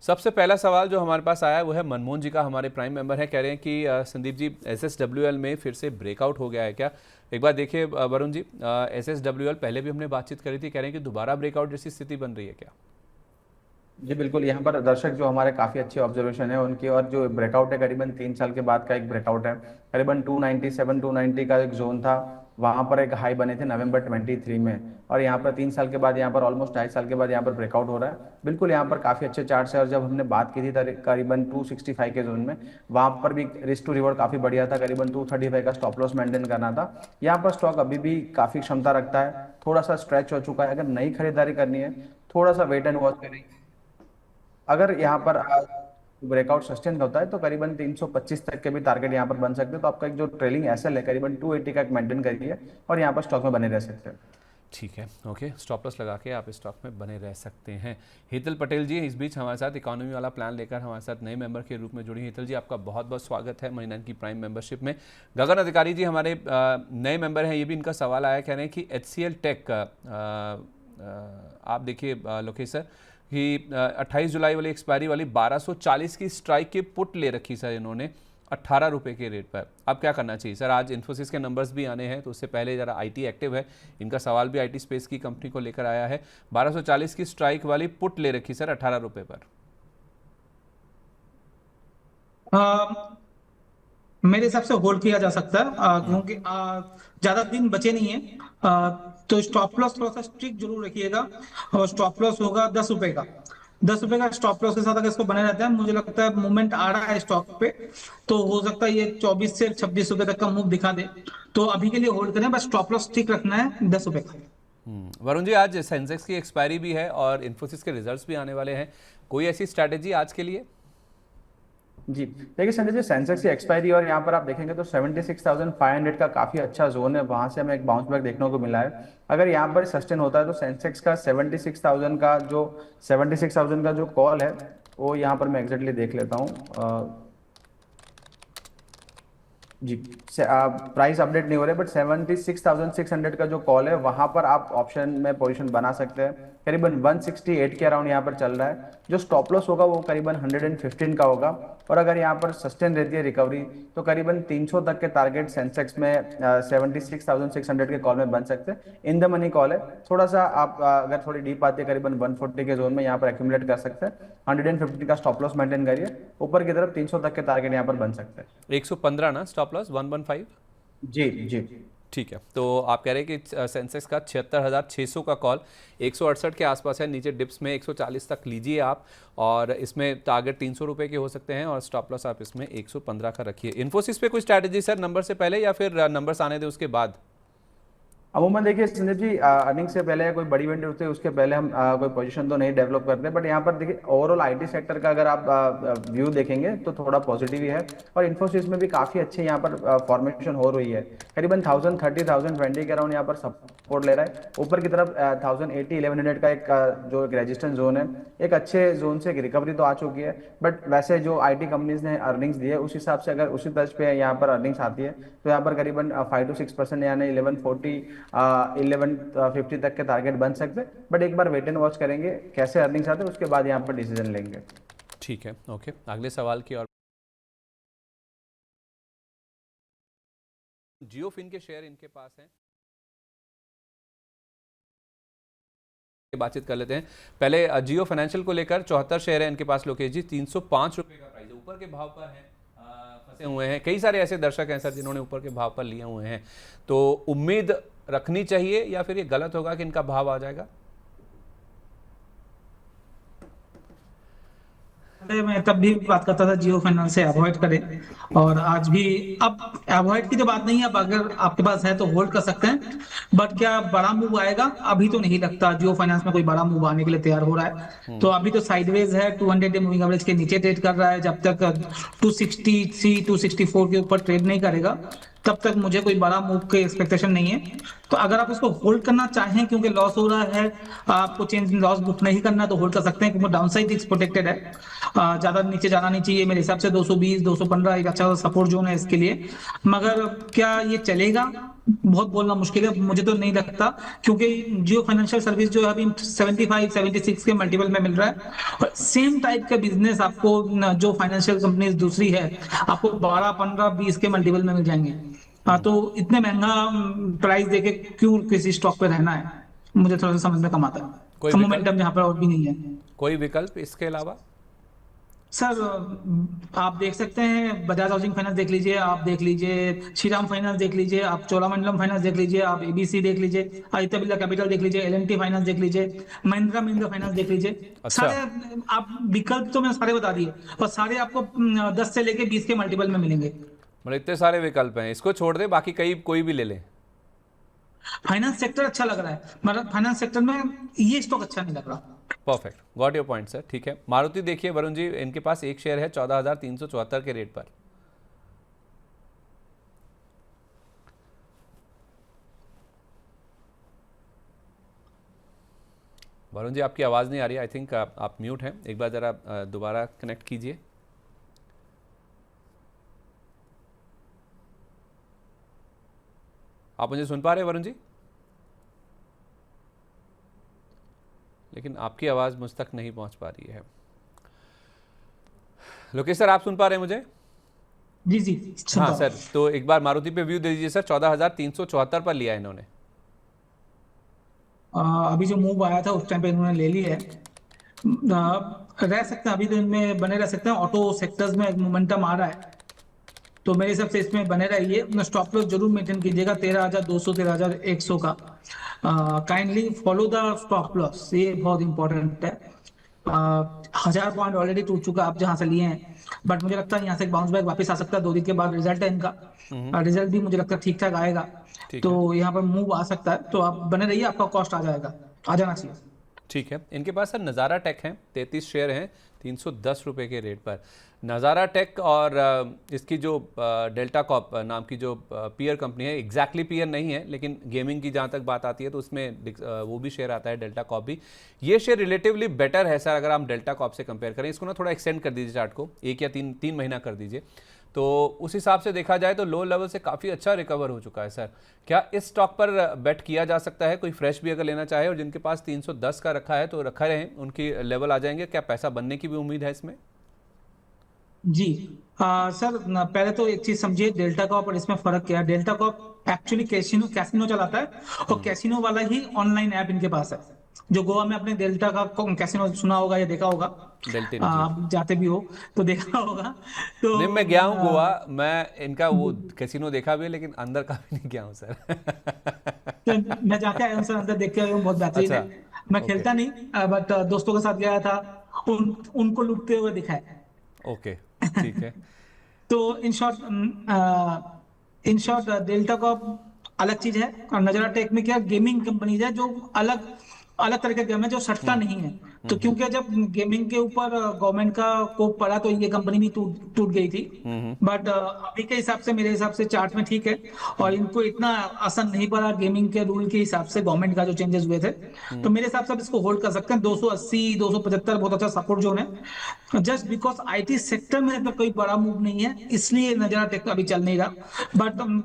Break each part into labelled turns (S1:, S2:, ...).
S1: सबसे पहला सवाल जो हमारे पास आया है वो है मनमोहन जी का, हमारे प्राइम मेंबर हैं। कह रहे हैं कि संदीप जी, एसएसडब्ल्यूएल में फिर से ब्रेकआउट हो गया है क्या? एक बार देखिए वरुण जी, एसएसडब्ल्यूएल पहले भी हमने बातचीत करी थी, कह रहे हैं कि दोबारा ब्रेकआउट जैसी स्थिति बन रही है क्या?
S2: जी बिल्कुल, यहाँ पर दर्शक जो हमारे काफ़ी अच्छे ऑब्जर्वेशन है उनकी, और जो ब्रेकआउट है करीबन 3 साल के बाद का एक ब्रेकआउट है। करीबन 297 290 का एक जोन था, वहाँ पर एक हाई बने थे नवंबर 23 में, और यहाँ पर 3 साल के बाद, यहाँ पर ऑलमोस्ट 2.5 साल के बाद यहाँ पर ब्रेकआउट हो रहा है। बिल्कुल यहाँ पर काफ़ी अच्छे चार्ट्स है, और जब हमने बात की थी करीबन 265 के जोन में, वहाँ पर भी रिस्क टू रिवॉर्ड काफ़ी बढ़िया था। करीबन 235 का स्टॉप लॉस मेंटेन करना था। यहाँ पर स्टॉक अभी भी काफ़ी क्षमता रखता है, थोड़ा सा स्ट्रेच हो चुका है। अगर नई खरीदारी करनी है, थोड़ा सा वेट एंड वॉच करें। अगर यहाँ पर ब्रेकआउट सस्टेन होता है तो करीबन 325 तक के भी टारगेट यहाँ पर बन सकते हैं। तो आपका एक जो ट्रेलिंग एसएल है करीबन 280 का एक मेंटेन करिए, और यहाँ पर स्टॉक में बने रह सकते हैं।
S1: ठीक है, ओके, स्टॉप लॉस लगा के आप स्टॉक में बने रह सकते हैं। हेतल पटेल जी इस बीच हमारे साथ इकोनॉमी वाला प्लान लेकर हमारे साथ नए मेंबर के रूप में जुड़ी। हेतल जी, आपका बहुत बहुत स्वागत है मनी 9 की प्राइम मेंबरशिप में। गगन अधिकारी जी हमारे नए मेंबर हैं, ये भी इनका सवाल आया, कह रहे हैं कि HCL टेक आप देखिए लोकेश सर कि 28 जुलाई वाली एक्सपायरी वाली 1240 की स्ट्राइक की पुट ले रखी सर इन्होंने 18 रुपये के रेट पर। अब क्या करना चाहिए सर? आज इन्फोसिस के नंबर्स भी आने हैं, तो उससे पहले ज़रा आईटी एक्टिव है, इनका सवाल भी आईटी स्पेस की कंपनी को लेकर आया है। 1240 की स्ट्राइक वाली पुट ले रखी सर 18 रुपये पर।
S3: मेरे हिसाब से होल्ड किया जा सकता है, क्योंकि ज्यादा दिन बचे नहीं है। तो स्टॉप लॉस थोड़ा सा स्ट्रिक्ट जरूर रखिएगा, और स्टॉप लॉस होगा 10 रुपए का। 10 रुपए का स्टॉप लॉस के साथ अगर इसको बने रहते हैं, मुझे लगता है मूवमेंट आ रहा है स्टॉक पे, तो हो सकता है ये 24 से 26 रुपए तक का मूव दिखा दे। तो अभी के लिए होल्ड करें, बस स्टॉप लॉस ठीक रखना है 10 रुपए का।
S1: वरुण जी, आज सेंसेक्स की एक्सपायरी भी है और इन्फोसिस के रिजल्ट्स भी आने वाले हैं, कोई ऐसी स्ट्रैटेजी आज के लिए?
S2: जी देखिए संजय जी, सेंसेक्स की एक्सपायरी और यहाँ पर आप देखेंगे तो 76,500 का काफी अच्छा जोन है, वहां से हमें एक बाउंस बैक देखने को मिला है। अगर यहाँ पर सस्टेन होता है तो सेंसेक्स का 76,000 का जो कॉल है, वो यहाँ पर मैं एग्जैक्टली देख लेता हूँ। जी, प्राइस अपडेट नहीं हो रहे, बट 76,600 का जो कॉल है वहां पर आप ऑप्शन में पोजीशन बना सकते हैं। करीबन 168 के अराउंड यहाँ पर चल रहा है। जो स्टॉप लॉस होगा वो करीबन 115 का होगा, और अगर यहाँ पर सस्टेन रहती है रिकवरी तो करीबन 300 तक के टारगेट सेंसेक्स में 76,600 के कॉल में बन सकते हैं। इन द मनी कॉल है, थोड़ा सा आप अगर थोड़ी डीप आती है करीबन 140 के जोन में यहाँ पर एक्यूमुलेट कर सकते हैं। 150 का स्टॉप लॉस मेंटेन करिए, ऊपर की तरफ 300 तक के टारगेट यहाँ पर बन सकते हैं।
S1: 115 ना स्टॉप लॉस 115?
S2: जी जी।
S1: ठीक है, तो आप कह रहे हैं कि सेंसेक्स का 76,600 का कॉल 168 के आसपास है, नीचे डिप्स में 140 तक लीजिए आप, और इसमें टारगेट 300 रुपये के हो सकते हैं, और स्टॉप लॉस आप इसमें 115 का रखिए। इन्फोसिस पे कोई स्ट्रैटेजी सर नंबर से पहले या फिर नंबर्स आने दें उसके बाद?
S2: अमूमन देखिए संदीप जी, अर्निंग से पहले या कोई बड़ी इवेंट होती है उसके पहले हम कोई पोजीशन तो नहीं डेवलप करते, बट यहाँ पर देखिए ओवरऑल आईटी सेक्टर का अगर आप व्यू देखेंगे तो थोड़ा पॉजिटिव ही है। और इन्फोसिस में भी काफी अच्छे यहाँ पर फॉर्मेशन हो रही है। करीबन 1030 1020 के अराउंड यहाँ पर सपोर्ट ले रहा है। ऊपर की तरफ 1080 1100 का एक जो एक रेजिस्टेंस जोन है, एक अच्छे जोन से एक रिकवरी तो आ चुकी है। बट वैसे जो आईटी कंपनीज ने अर्निंग्स दी है उस हिसाब से अगर उसी तर्ज पे यहाँ पर अर्निंग्स आती है तो यहाँ पर करीबन 5 to 6% यानी 1140 1150 तक के टारगेट बन सकते हैं। बट एक बार वेट एंड वॉच करेंगे कैसे अर्निंग्स आते हैं, उसके बाद यहाँ पर डिसीजन लेंगे।
S1: ठीक है, ओके, अगले सवाल की और जियो फिन के शेयर इनके पास हैं, बातचीत कर लेते हैं। पहले जियो फाइनेंशियल को लेकर 74 शेयर है इनके पास लोकेश जी, 305 रुपये का प्राइस है, ऊपर के भाव पर है, फंसे हुए हैं। कई सारे ऐसे दर्शक हैं सर जिन्होंने ऊपर के भाव पर लिए हुए हैं, तो उम्मीद रखनी चाहिए या फिर ये गलत होगा कि इनका भाव आ जाएगा?
S3: मैं तब भी बात करता था जियो फाइनेंस से अवॉइड करें, और आज भी। अब अवॉइड की तो बात नहीं है, अब अगर आपके पास है तो होल्ड कर सकते हैं, बट क्या बड़ा मूव आएगा? अभी तो नहीं लगता जियो फाइनेंस में कोई बड़ा मूव आने के लिए तैयार हो रहा है। तो अभी तो साइडवेज है, 200 डे मूविंग एवरेज के नीचे ट्रेड कर रहा है। जब तक 263 264 के ऊपर ट्रेड नहीं करेगा तब तक मुझे कोई बड़ा मूव की एक्सपेक्टेशन नहीं है। तो अगर आप उसको होल्ड करना चाहें क्योंकि लॉस हो रहा है, आपको चेंज लॉस बुक नहीं करना, तो होल्ड कर सकते हैं, क्योंकि डाउनसाइड रिस्क प्रोटेक्टेड है। ज्यादा नीचे जाना नहीं चाहिए मेरे हिसाब से। 220 215 एक अच्छा सपोर्ट जोन है इसके लिए। मगर क्या ये चलेगा? बहुत बोलना मुश्किल है, मुझे तो नहीं लगता, क्योंकि जियो फाइनेंशियल सर्विस जो है अभी 75-76 के मल्टीपल में मिल रहा है, और सेम टाइप का बिजनेस आपको जो फाइनेंशियल कंपनीज दूसरी है आपको 12-15-20 के मल्टीपल में मिल जाएंगे। हाँ, तो इतने महंगा प्राइस देके क्यों किसी स्टॉक पे रहना है, मुझे थोड़ा सा समझ में कम आता
S1: कोई
S3: है,
S1: विकल्प,
S3: मोमेंटम जहाँ पर और भी नहीं है।
S1: कोई विकल्प इसके अलावा?
S3: सर आप देख सकते हैं बजाज हाउसिंग फाइनेंस देख लीजिए, आप देख लीजिए श्रीराम फाइनेंस देख लीजिए, आप चोलामंडलम फाइनेंस देख लीजिए, आप एबीसी देख लीजिए, आदित्य बिरला कैपिटल देख लीजिए, एलएनटी फाइनेंस देख लीजिए, महिंद्रा महिंद्रा फाइनेंस देख लीजिए।
S1: अच्छा,
S3: सारे आप विकल्प तो मैंने सारे बता दिए, और सारे आपको 10 से लेके 20 के मल्टीपल में मिलेंगे।
S1: मतलब इतने सारे विकल्प हैं, इसको छोड़ दे बाकी कई कोई भी ले लें।
S3: फाइनेंस सेक्टर अच्छा लग रहा है, मतलब फाइनेंस सेक्टर में ये स्टॉक अच्छा नहीं लग रहा।
S1: Perfect, got your point sir. ठीक है, मारुति देखिए वरुण जी, इनके पास एक शेयर है 14,374 के रेट पर। वरुण जी आपकी आवाज़ नहीं आ रही, आई थिंक आप म्यूट हैं, एक बार ज़रा दोबारा कनेक्ट कीजिए। आप मुझे सुन पा रहे हैं वरुण जी? लेकिन आपकी आवाज़ मुझ तक नहीं पहुंच पा रही है। लोकेश सर, आप सुन पा रहे हैं मुझे?
S3: जी जी, सुनता
S1: हाँ
S3: हूँ।
S1: सर, तो एक बार मारुति पे व्यू दे दीजिए सर। 14,374 पर लिया है इन्होंने।
S3: अभी जो मूव आया था उस टाइम पे इन्होंने ले ली है। रह सकते हैं अभी तो इनमें बने रह सकते हैं, ऑटो सेक्टर्स में मोमेंटम आ रहा है, तो मेरे हिसाब से इसमें बने रहिए। अपना स्टॉप लॉस जरूर मेंटेन कीजिएगा 13,200 13,100 का। Kindly follow the stop loss, ये बहुत इंपॉर्टेंट है। 1,000 पॉइंट ऑलरेडी टूट चुका आप जहां से लिए हैं, बट मुझे लगता है यहाँ से बाउंस बैक वापस आ सकता है। 2 दिन के बाद रिजल्ट है इनका, रिजल्ट भी मुझे लगता है ठीक ठाक आएगा,
S1: ठीक
S3: तो
S1: है,
S3: यहाँ पर मूव आ सकता है, तो आप बने रहिए, आपका कॉस्ट आ जाएगा, आ जाना चाहिए।
S1: ठीक है। इनके पास सर नज़ारा टेक हैं, 33 शेयर हैं 310 रुपये के रेट पर। नज़ारा टेक और इसकी जो डेल्टा कॉप नाम की जो पीयर कंपनी है, एग्जैक्टली पीयर नहीं है, लेकिन गेमिंग की जहाँ तक बात आती है तो उसमें वो भी शेयर आता है, डेल्टा कॉप भी। ये शेयर रिलेटिवली बेटर है सर, अगर आप डेल्टा कॉप से कंपेयर करें। इसको ना थोड़ा एक्सटेंड कर दीजिए चार्ट को, 1 या 3 महीना कर दीजिए, तो उस हिसाब से देखा जाए तो लो लेवल से काफ़ी अच्छा रिकवर हो चुका है सर। क्या इस स्टॉक पर बेट किया जा सकता है? कोई फ्रेश भी अगर लेना चाहे, और जिनके पास 310 का रखा है तो रखा रहें, उनकी लेवल आ जाएंगे। क्या पैसा बनने की भी उम्मीद है इसमें?
S3: जी, सर पहले तो एक चीज समझिए, डेल्टा कॉप और इसमें फर्क क्या है। Delta cop actually casino casino चलाता है, और कैसीनो वाला ही ऑनलाइन ऐप इनके पास है। जो गोवा में अपने डेल्टा का कैसीनो सुना होगा या देखा होगा,
S1: डेल्टिन जी।
S3: आप जाते भी हो तो देखा होगा। तो
S1: नहीं, मैं गया हूँ गोवा, मैं इनका वो कैसीनो देखा भी है, लेकिन अंदर कभी नहीं गया हूँ सर।
S3: तो मैं जाके आया हूँ सर, अंदर देख के आया हूँ, बहुत बेहतरीन
S1: अच्छा,
S3: है। मैं
S1: ओके,
S3: खेलता नहीं, बट दोस्तों के साथ गया था, उनको लूटते हुए दिखा है।
S1: ओके, ठीक है।
S3: तो इन शॉर्ट डेल्टा का अलग चीज है, और नजरा टेक में क्या गेमिंग कंपनीज है जो अलग अलग तरह के गेम है, जो सट्टा नहीं है। तो क्योंकि जब गेमिंग के ऊपर गवर्नमेंट का कोप पड़ा तो ये कंपनी भी टूट टूट गई थी, बट अभी के हिसाब से मेरे हिसाब से चार्ट में ठीक है, और इनको इतना असर नहीं पड़ा गेमिंग के रूल के हिसाब से, गवर्नमेंट का जो चेंजेस हुए थे। तो मेरे हिसाब से आप इसको होल्ड कर सकते हैं। 280 275 बहुत अच्छा सपोर्ट जोन है, जस्ट बिकॉज आईटी सेक्टर में तो कोई बड़ा मूव नहीं है, इसलिए नजरा टेक अभी चल नहीं रहा। बट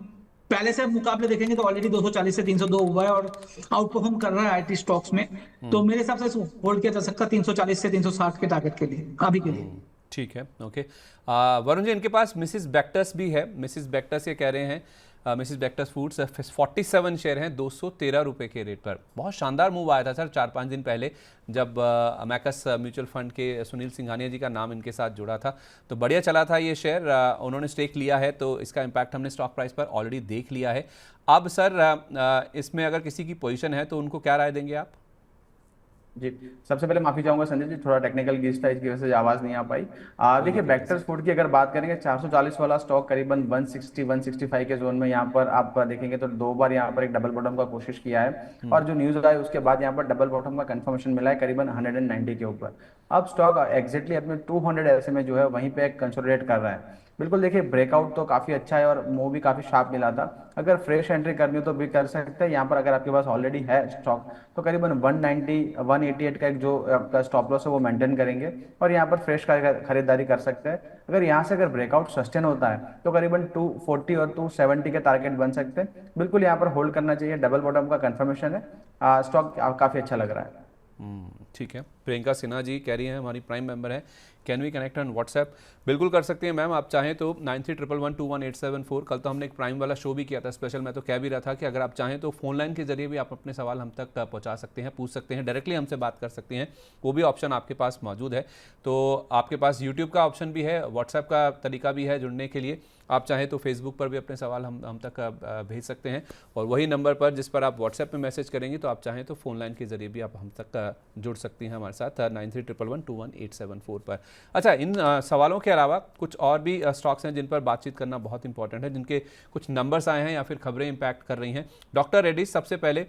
S3: पहले से मुकाबले देखेंगे तो ऑलरेडी 240 से 302 हुआ है, और आउट परफॉर्म कर रहा है आईटी स्टॉक्स में। तो मेरे हिसाब से इसको होल्ड किया जा सकता है 340 से 360 के टारगेट के लिए, अभी के लिए।
S1: ठीक है, ओके। वरुण जी, इनके पास मिसिस बैक्टर्स भी है। मिसिस बैक्टर्स ये कह रहे हैं, मिसिस बैक्टर्स फूड्स 47 शेयर हैं 213 रुपये के रेट पर। बहुत शानदार मूव आया था सर 4-5 दिन पहले, जब अमैकस म्यूचुअल फंड के सुनील सिंघानिया जी का नाम इनके साथ जुड़ा था, तो बढ़िया चला था ये शेयर। उन्होंने स्टेक लिया है, तो इसका इम्पैक्ट हमने स्टॉक प्राइस पर ऑलरेडी देख लिया है। अब सर इसमें अगर किसी की पोजीशन है तो उनको क्या राय देंगे आप?
S2: जी, सबसे पहले माफी चाहूंगा संजय जी, थोड़ा टेक्निकल ग्लिच था, इसकी वजह से आवाज नहीं आ पाई।
S1: कोई
S2: देखिए,
S1: दिक्कत नहीं
S2: बैक्टर्स
S1: सर।
S2: फूड की अगर बात करेंगे, 440 वाला स्टॉक करीबन 160 165 के जोन में यहाँ पर आप देखेंगे तो 2 बार यहाँ पर एक डबल बॉटम का कोशिश किया है, और जो न्यूज आई उसके बाद यहाँ पर डबल बॉटम का कंफर्मेशन मिला है करीबन 190 के ऊपर। अब स्टॉक एग्जैक्टली अपने 200 ऐसे में जो है वहीं पे कंसोलिडेट कर रहा है। बिल्कुल देखिए, ब्रेकआउट तो काफी अच्छा है और मूव भी काफी शार्प मिला था। अगर फ्रेश एंट्री करनी हो तो भी कर सकते हैं यहाँ पर। अगर आपके पास ऑलरेडी है स्टॉक तो करीबन 190 188 का एक जो आपका स्टॉप लॉस है वो मेंटेन करेंगे और यहाँ पर फ्रेश खरीदारी कर सकते हैं। अगर यहाँ से अगर ब्रेकआउट सस्टेन होता है तो करीबन 240 और 270 के टारगेट बन सकते हैं। बिल्कुल यहाँ पर होल्ड करना चाहिए, डबल बॉटम का कंफर्मेशन है। स्टॉक काफी अच्छा लग रहा है।
S1: ठीक है। प्रियंका सिन्हा जी कह रही हैं, हमारी प्राइम मेंबर है, can we connect on WhatsApp? बिल्कुल कर सकते हैं मैम, आप चाहें तो 9311121874। कल तो हमने एक प्राइम वाला शो भी किया था स्पेशल, मैं तो कह भी रहा था कि अगर आप चाहें तो फोन लाइन के जरिए भी आप अपने सवाल हम तक पहुंचा सकते हैं, पूछ सकते हैं, डायरेक्टली हमसे बात कर सकते हैं, वो भी ऑप्शन आपके पास मौजूद है। तो आपके पास यूट्यूब का ऑप्शन भी है, व्हाट्सएप का तरीका भी है जुड़ने के लिए। आप चाहें तो फेसबुक पर भी अपने सवाल हम तक भेज सकते हैं और वही नंबर पर जिस पर आप व्हाट्सएप में मैसेज करेंगे तो आप चाहें तो फ़ोन लाइन के जरिए भी आप हम तक जुड़ सकती हैं हमारे साथ 9311121874 पर। अच्छा, इन सवालों के अलावा कुछ और भी स्टॉक्स हैं जिन पर बातचीत करना बहुत इंपॉर्टेंट है, जिनके कुछ नंबर्स आए हैं या फिर खबरें इंपैक्ट कर रही हैं। डॉक्टर रेड्डीज सबसे पहले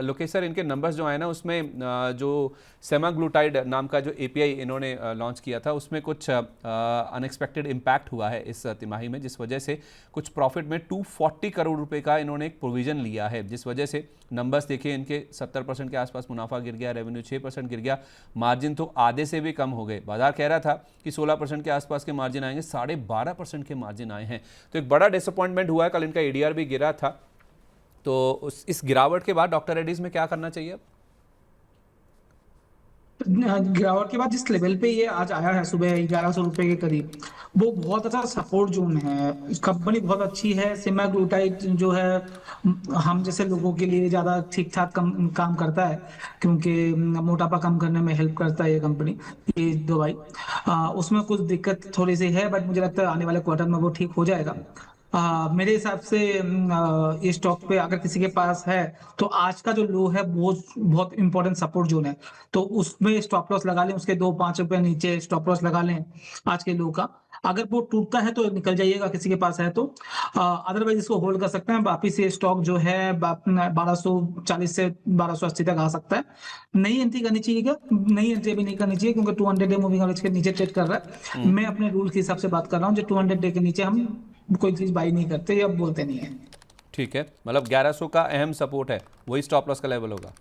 S1: लोकेश सर, इनके नंबर्स जो आए ना उसमें जो सेमाग्लूटाइड नाम का जो एपीआई इन्होंने लॉन्च किया था उसमें कुछ अनएक्सपेक्टेड इम्पैक्ट हुआ है इस तिमाही में, जिस वजह से कुछ प्रॉफिट में 240 करोड़ रुपए का इन्होंने एक प्रोविजन लिया है, जिस वजह से नंबर्स देखिए इनके 70% के आसपास मुनाफा गिर गया, रेवेन्यू 6% गिर गया, मार्जिन तो आधे से भी कम हो गए। बाजार कह रहा था कि 16% के आसपास के मार्जिन आएंगे, 12.5% के मार्जिन आए हैं, तो एक बड़ा डिसअपॉइंटमेंट हुआ है। कल इनका एडीआर भी गिरा था, तो इस गिरावट के बाद डॉक्टर रेड्डीज में क्या करना चाहिए?
S3: गिरावट के बाद जिस लेवल पे ये आज आया है सुबह 1100 रुपए के करीब, वो बहुत अच्छा सपोर्ट जोन है। कंपनी बहुत अच्छी है। सेमाग्लूटाइड जो है हम जैसे लोगों के लिए ज्यादा ठीक ठाक काम करता है, क्योंकि मोटापा कम करने में हेल्प करता है ये कंपनी, ये दवाई। उसमें कुछ दिक्कत थोड़ी सी है, बट मुझे लगता है आने वाले क्वार्टर में वो ठीक हो जाएगा। मेरे हिसाब से ये स्टॉक पे अगर किसी के पास है तो आज का जो लो है वो बहुत इंपॉर्टेंट सपोर्ट जोन है, तो उसमें स्टॉप लॉस लगा लें, उसके 2-5 रुपए नीचे स्टॉप लॉस लगा लें आज के लो का। अगर वो टूटता है तो निकल जाइएगा किसी के पास है तो, अदरवाइज इसको होल्ड कर सकते हैं। वापिस ये स्टॉक जो है 1240 से 1280 तक आ सकता है। नई एंट्री करनी चाहिए क्या? नई एंट्री भी नहीं करनी चाहिए, क्योंकि 200 डे मूविंग एवरेज के नीचे ट्रेड कर रहा है। मैं अपने रूल के हिसाब से बात कर रहा हूँ, जो 200 डे के नीचे हम कोई चीज बाई नहीं करते या बोलते नहीं है।
S1: ठीक है, मतलब 1100 का अहम सपोर्ट है, वही स्टॉप लॉस का लेवल होगा,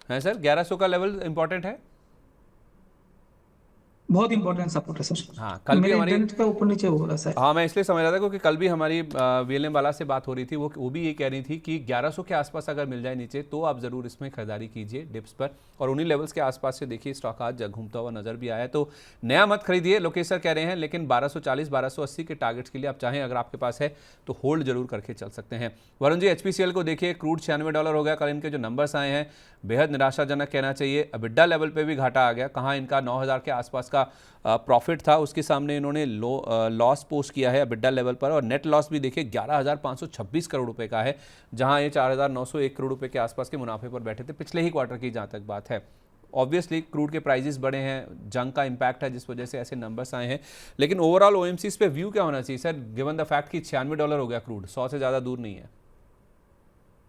S1: है सर? 1100 का लेवल इंपॉर्टेंट है,
S3: बहुत इंपॉर्टेंट सपोर्ट है सर।
S1: हाँ। कल भी
S3: मेरे
S1: हमारी,
S3: इंटरनेट पे ऊपर नीचे हो रहा है।
S1: हाँ मैं इसलिए समझ रहा था क्योंकि कल भी हमारी वीएलएम वाला से बात हो रही थी, वो भी ये कह रही थी कि 1100 के आसपास अगर मिल जाए नीचे तो आप ज़रूर इसमें खरीदारी कीजिए डिप्स पर, और उन्हीं लेवल्स के आसपास से देखिए स्टॉक आज घूमता हुआ नजर भी आया, तो नया मत खरीदिए लोकेश सर कह रहे हैं, लेकिन 1240 1280 के टारगेट्स के लिए आप चाहें अगर आपके पास है तो होल्ड जरूर करके चल सकते हैं। वरुण जी, एचपीसीएल को देखिए, क्रूड $96 हो गया, कल इनके जो नंबर्स आए हैं बेहद निराशाजनक कहना चाहिए। अबिड्डा लेवल पे भी घाटा आ गया, कहाँ इनका 9000 के आसपास का प्रॉफिट था, उसके सामने इन्होंने लॉस पोस्ट किया है अबिड्डा लेवल पर, और नेट लॉस भी देखिए 11,526 करोड़ रुपए का है, जहां ये 4,901 करोड़ रुपए के आसपास के मुनाफे पर बैठे थे पिछले ही क्वार्टर की जहां तक बात है। ऑब्वियसली क्रूड के प्राइजेस बढ़े हैं, जंग का इंपैक्ट है जिस वजह से ऐसे नंबर्स आए हैं, लेकिन ओवरऑल ओएमसीज पे व्यू क्या होना चाहिए सर, गिवन द फैक्ट कि $96 हो गया क्रूड, 100 से ज़्यादा दूर नहीं है?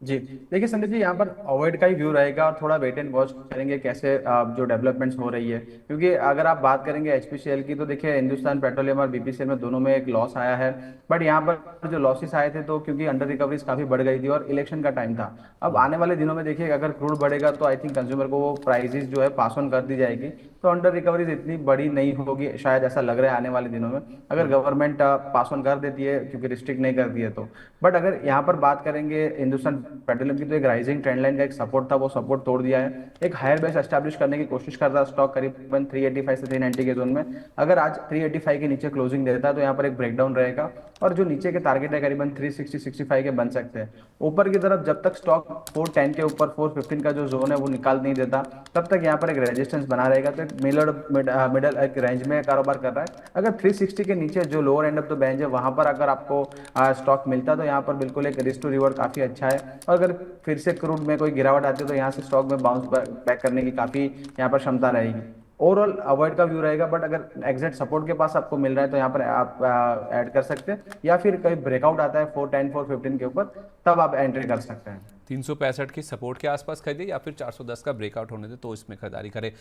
S2: जी देखिए संदीप जी, यहाँ पर अवॉइड का ही व्यू रहेगा और थोड़ा वेट एंड वॉच करेंगे कैसे जो डेवलपमेंट्स हो रही है। क्योंकि अगर आप बात करेंगे एचपीसीएल की तो देखिए हिंदुस्तान पेट्रोलियम और बीपीसीएल में दोनों में एक लॉस आया है। बट यहाँ पर जो लॉसेस आए थे तो क्योंकि अंडर रिकवरीज काफी बढ़ गई थी और इलेक्शन का टाइम था। अब आने वाले दिनों में देखिए अगर क्रूड बढ़ेगा तो आई थिंक कंज्यूमर को वो प्राइसेस जो है पास ऑन कर दी जाएगी, तो अंडर रिकवरीज इतनी बड़ी नहीं होगी शायद, ऐसा लग रहा है आने वाले दिनों में, अगर गवर्नमेंट पास ऑन कर देती है क्योंकि रिस्ट्रिक्ट नहीं करती है तो। बट अगर यहाँ पर बात करेंगे हिंदुस्तान पेट्रोलियम की, तो एक राइजिंग ट्रेंड लाइन का एक सपोर्ट था, वो सपोर्ट तोड़ दिया है। एक हायर बेस एस्टैब्लिश करने की कोशिश कर रहा है स्टॉक करीबन 385 से 390 के जोन में। अगर आज 385 के नीचे क्लोजिंग देता है तो यहाँ पर एक ब्रेकडाउन रहेगा, और जो नीचे के टारगेट है करीबन 360-65 के बन सकते हैं। ऊपर की तरफ जब तक स्टॉक 410 के ऊपर 415 का जो जोन है वो निकाल नहीं देता, तब तक यहाँ पर एक रेजिस्टेंस बना रहेगा। तो एक मिडल एक रेंज में कारोबार कर रहा है। अगर 360 के नीचे जो lower end of the range है वहां पर अगर आपको स्टॉक मिलता है तो यहाँ पर बिल्कुल एक रिस्क टू रिवॉर्ड काफी अच्छा है। और अगर फिर से क्रूड में कोई गिरावट आती है तो यहाँ से स्टॉक में बाउंस बैक करने की काफी यहाँ पर क्षमता रहेगी। ओवरऑल अवॉइड का व्यू रहेगा, बट अगर एग्जैक्ट सपोर्ट के पास आपको मिल रहा है तो यहाँ पर आप ऐड कर सकते हैं, या फिर कोई ब्रेकआउट आता है 410 415 के ऊपर तब आप एंट्री कर सकते हैं।
S1: 365 की सपोर्ट के आसपास खरीदे या फिर 410 का ब्रेकआउट होने दे तो इसमें खरीदारी करें।